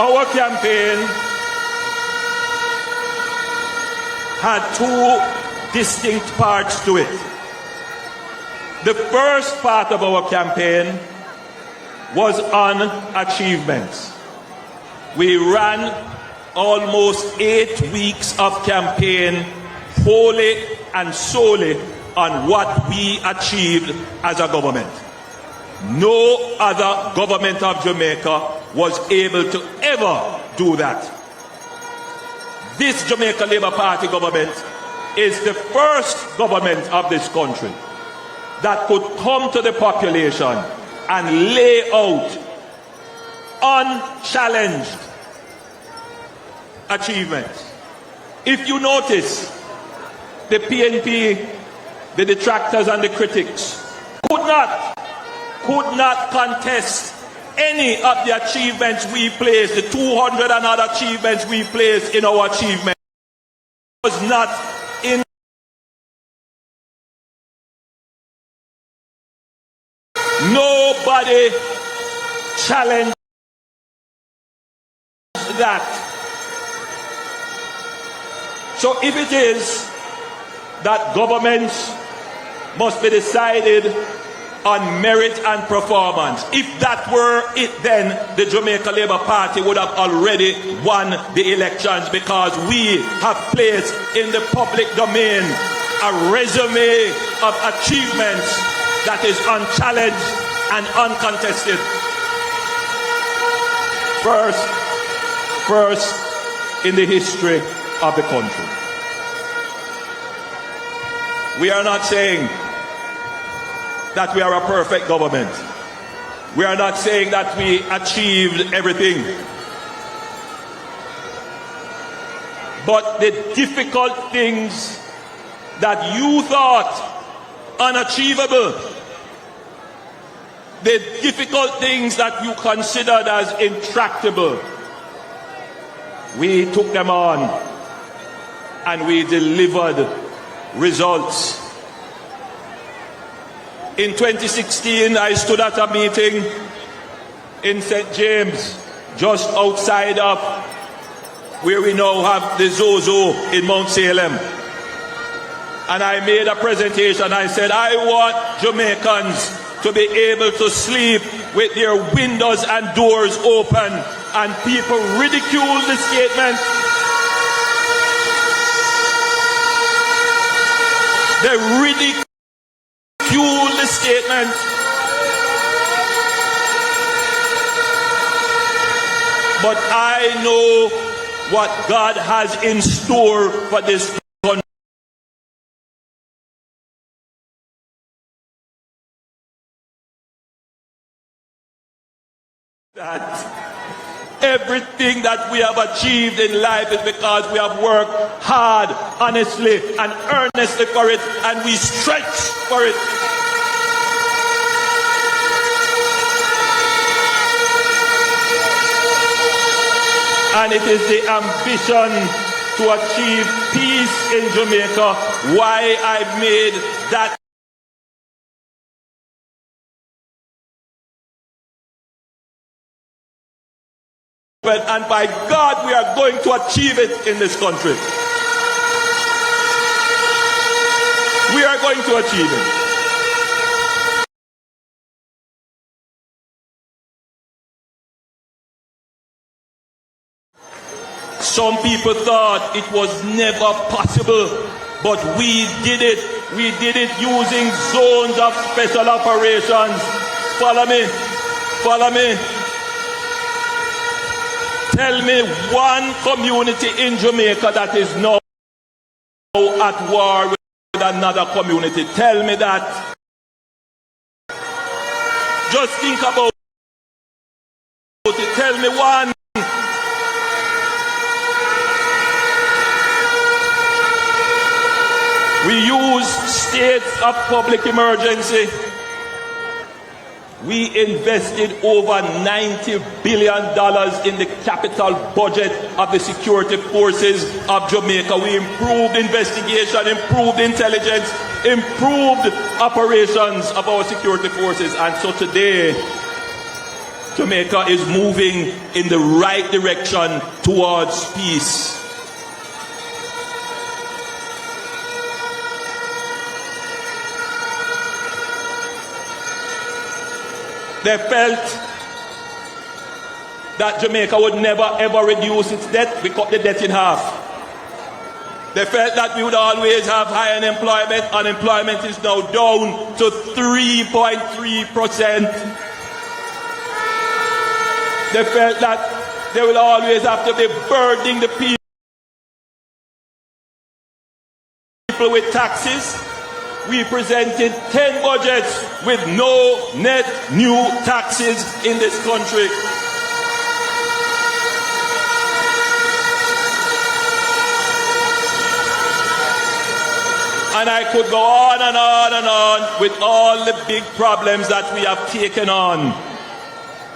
Our campaign had two distinct parts to it. The first part of our campaign was on achievements. We ran almost 8 weeks of campaign wholly and solely on what we achieved as a government. No other government of Jamaica was able to ever do that. This Jamaica Labour Party government is the first government of this country that could come to the population and lay out unchallenged achievements. If you notice, the PNP, the detractors and the critics could not contest any of the achievements we placed, the 200 and other achievements we placed in our achievement. It was not in. Nobody challenged that. So if it is that governments must be decided on merit and performance, if that were it, then the Jamaica Labour Party would have already won the elections, because we have placed in the public domain a resume of achievements that is unchallenged and uncontested. First in the history of the country. We are not saying that we are a perfect government. We are not saying that we achieved everything. But the difficult things that you thought unachievable, the difficult things that you considered as intractable, we took them on and we delivered results. In 2016, I stood at a meeting in St. James, just outside of where we now have the Zozo in Mount Salem. And I made a presentation. I said, I want Jamaicans to be able to sleep with their windows and doors open. And people ridiculed the statement. They ridiculed the statement. But I know what God has in store for this country. That everything that we have achieved in life is because we have worked hard, honestly, and earnestly for it, and we stretch for it. And it is the ambition to achieve peace in Jamaica why I made that. And by God, we are going to achieve it in this country. We are going to achieve it. Some people thought it was never possible, but we did it. We did it using zones of special operations. Follow me. Follow me. Tell me one community in Jamaica that is now at war with another community. Tell me that. Just think about it. Tell me one. We use states of public emergency. We invested over $90 billion in the capital budget of the security forces of Jamaica. We improved investigation, improved intelligence, improved operations of our security forces. And so today, Jamaica is moving in the right direction towards peace. They felt that Jamaica would never ever reduce its debt. We cut the debt in half. They felt that we would always have high unemployment. Unemployment is now down to 3.3%. They felt that they will always have to be burdening the people with taxes. We presented 10 budgets with no net new taxes in this country. And I could go on and on and on with all the big problems that we have taken on,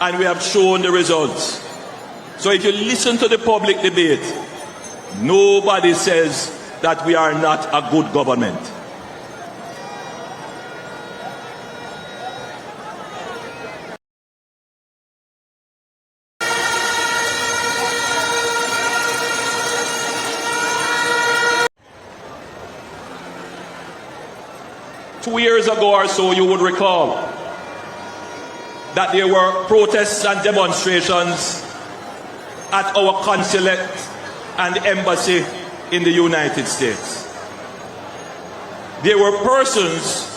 and we have shown the results. So if you listen to the public debate, nobody says that we are not a good government. Two years ago or so, you would recall that there were protests and demonstrations at our consulate and embassy in the United States. There were persons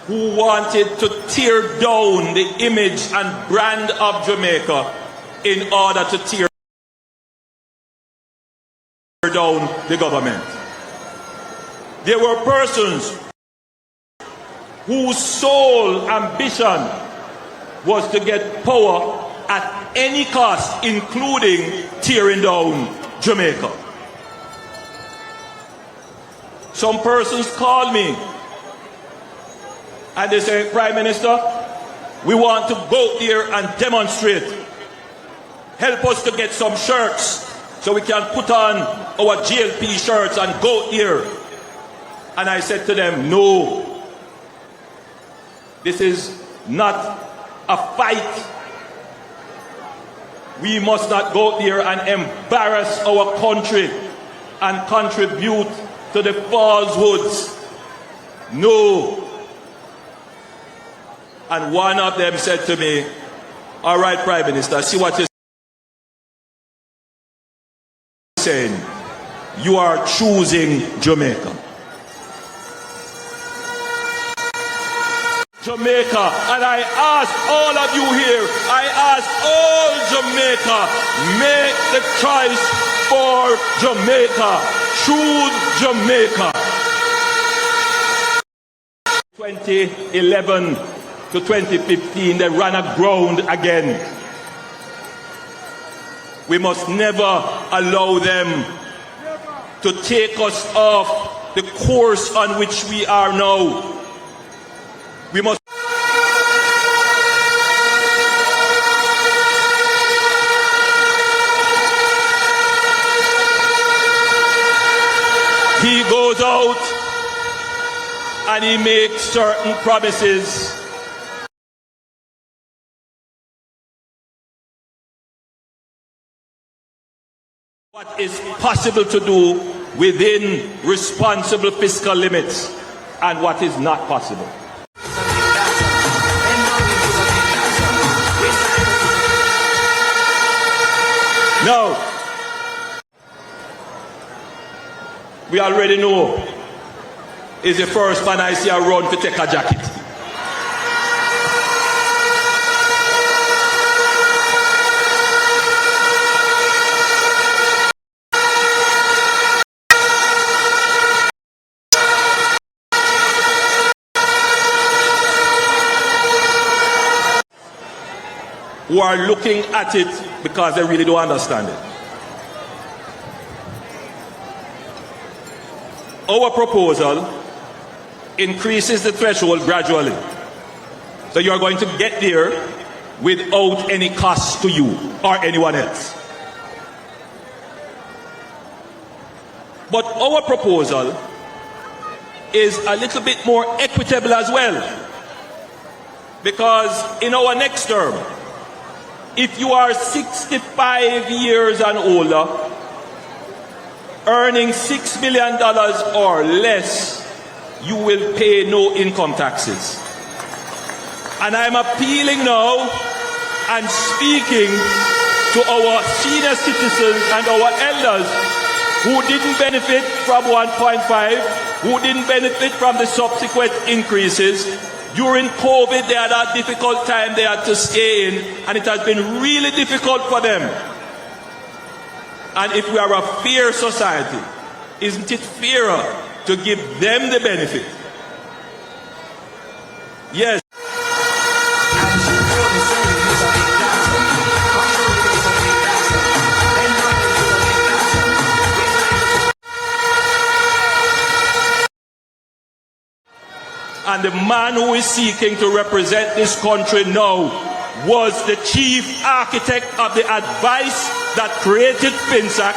who wanted to tear down the image and brand of Jamaica in order to tear down the government. There were persons whose sole ambition was to get power at any cost, including tearing down Jamaica. Some persons call me and they say, Prime Minister, we want to go there and demonstrate. Help us to get some shirts so we can put on our GLP shirts and go there. And I said to them, no. This is not a fight. We must not go there and embarrass our country and contribute to the falsehoods. No. And one of them said to me, all right, Prime Minister, see what you're saying. You are choosing Jamaica. Jamaica, and I ask all of you here, I ask all Jamaica, make the choice for Jamaica. Choose Jamaica. 2011 to 2015, they ran aground again. We must never allow them to take us off the course on which we are now. We must. He goes out and he makes certain promises. What is possible to do within responsible fiscal limits and what is not possible. Now, we already know is the first man I see a run to take a jacket. Who are looking at it because they really don't understand it. Our proposal increases the threshold gradually. So you're going to get there without any cost to you or anyone else. But our proposal is a little bit more equitable as well. Because in our next term, If you are 65 years and older, earning $6 million or less, you will pay no income taxes. And I'm appealing now and speaking to our senior citizens and our elders who didn't benefit from 1.5, who didn't benefit from the subsequent increases. During COVID, they had a difficult time they had to stay in, and it has been really difficult for them. And if we are a fair society, isn't it fairer to give them the benefit? Yes. And the man who is seeking to represent this country now was the chief architect of the advice that created FinSAC,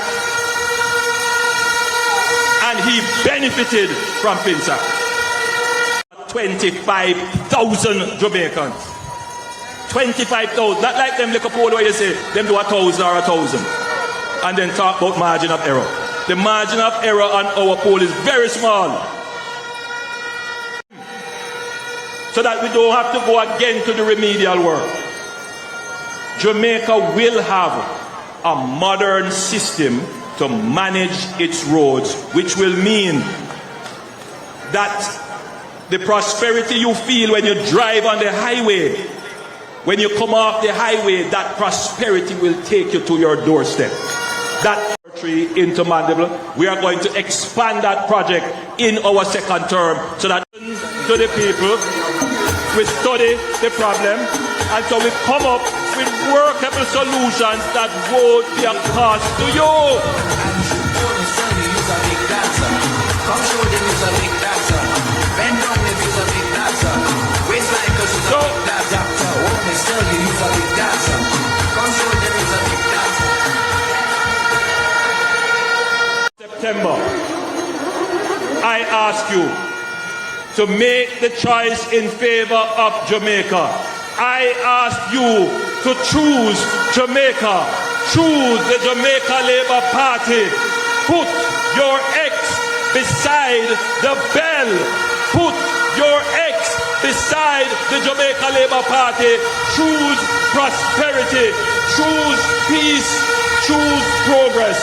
and he benefited from FinSAC. 25,000 Jamaicans. 25,000. Not like them little poll where you say them do 1,000 or 1,000 and then talk about margin of error. The margin of error on our poll is very small. So that we don't have to go again to the remedial work. Jamaica will have a modern system to manage its roads, which will mean that the prosperity you feel when you drive on the highway, when you come off the highway, that prosperity will take you to your doorstep. That into Mandeville, we are going to expand that project in our second term so that to the people, we study the problem, and so we come up with workable solutions that won't be a cost to you. September, I ask you to make the choice in favor of Jamaica. I ask you to choose Jamaica. Choose the Jamaica Labour Party. Put your X beside the bell. Put your X beside the Jamaica Labour Party. Choose prosperity. Choose peace. Choose progress.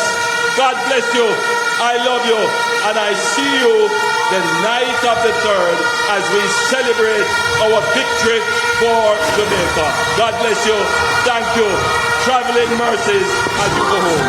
God bless you. I love you. And I see you the night of the 3rd as we celebrate our victory for Jamaica. God bless you. Thank you. Traveling mercies as you go home.